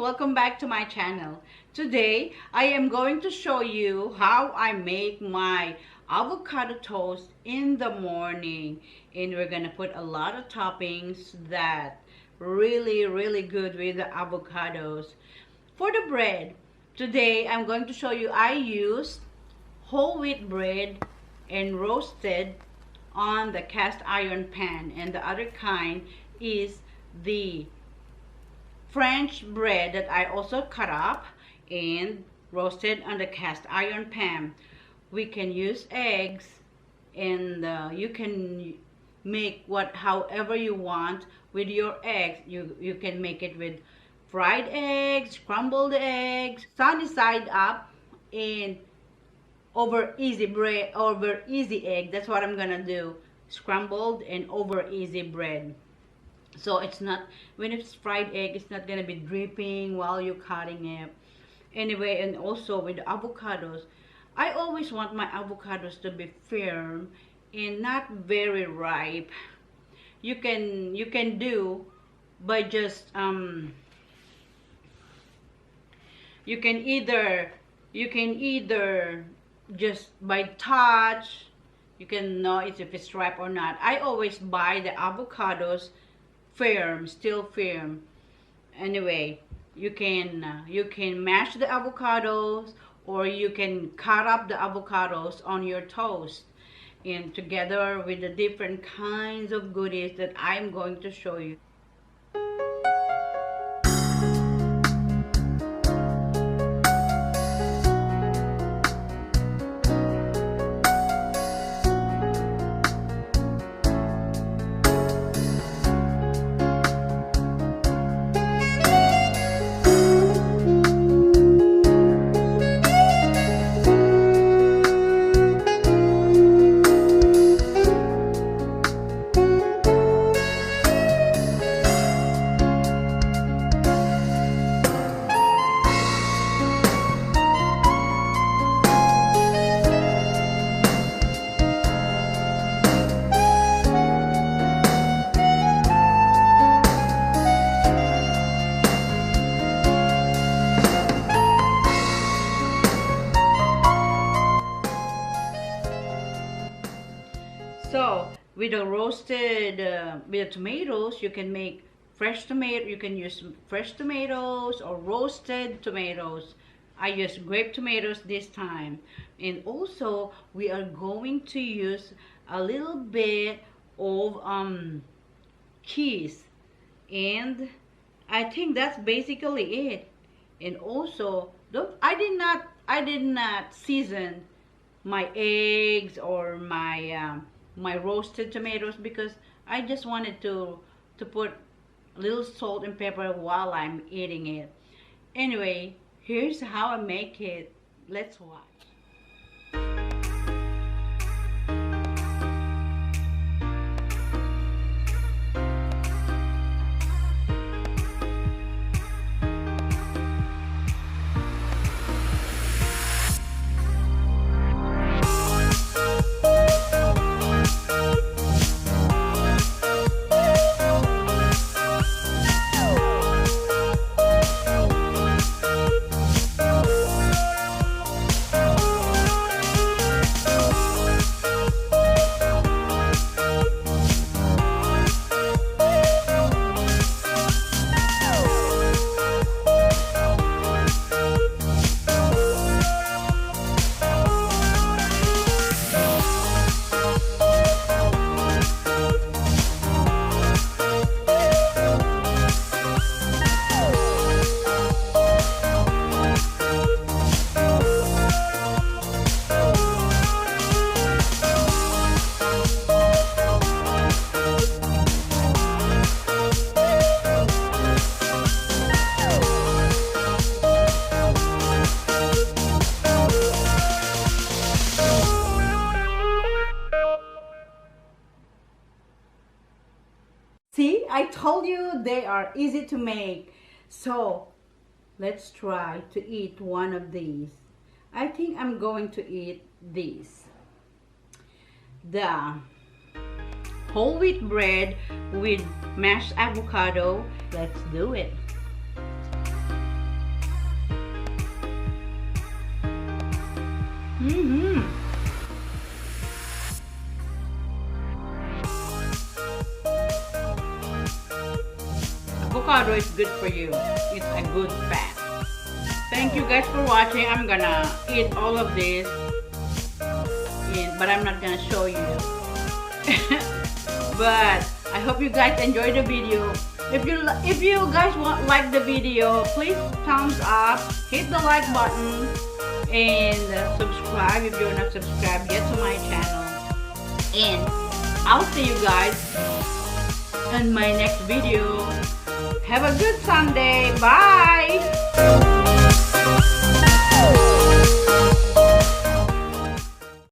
welcome back to my channel. Today I am going to show you how I make my avocado toast in the morning, and we're gonna put a lot of toppings that really good with the avocados. For the bread, today I'm going to show you I used whole wheat bread and roasted on the cast iron pan, and the other kind is the French bread that I also cut up and roasted on the cast iron pan. We can use eggs, and you can make however you want with your eggs. You can make it with fried eggs, scrambled eggs, sunny side up, and over easy bread, over easy egg. That's what I'm gonna do, scrambled and over easy bread. So it's not, when it's fried egg, it's not gonna be dripping while you're cutting it. Anyway, and also with the avocados, I always want my avocados to be firm and not very ripe. You can do by just you can either just by touch you can know if it's ripe or not. I always buy the avocados firm, still firm. Anyway, you can mash the avocados, or you can cut up the avocados on your toast, and together with the different kinds of goodies that I'm going to show you. So with the roasted, with the tomatoes, you can make fresh tomato. You can use fresh tomatoes or roasted tomatoes. I use grape tomatoes this time. And also we are going to use a little bit of cheese. And I think that's basically it. And also, I did not season my eggs or my my roasted tomatoes, because I just wanted to put a little salt and pepper while I'm eating it. Anyway, here's how I make it. Let's watch. See, I told you they are easy to make. So let's try to eat one of these. I think I'm going to eat these. The whole wheat bread with mashed avocado. Let's do it. Mm-hmm. Avocado is good for you. It's a good fat. Thank you guys for watching. I'm gonna eat all of this, but I'm not gonna show you. But I hope you guys enjoy the video. If you guys like the video, please thumbs up, hit the like button, and subscribe if you're not subscribed yet to my channel. And I'll see you guys in my next video. Have a good Sunday. Bye.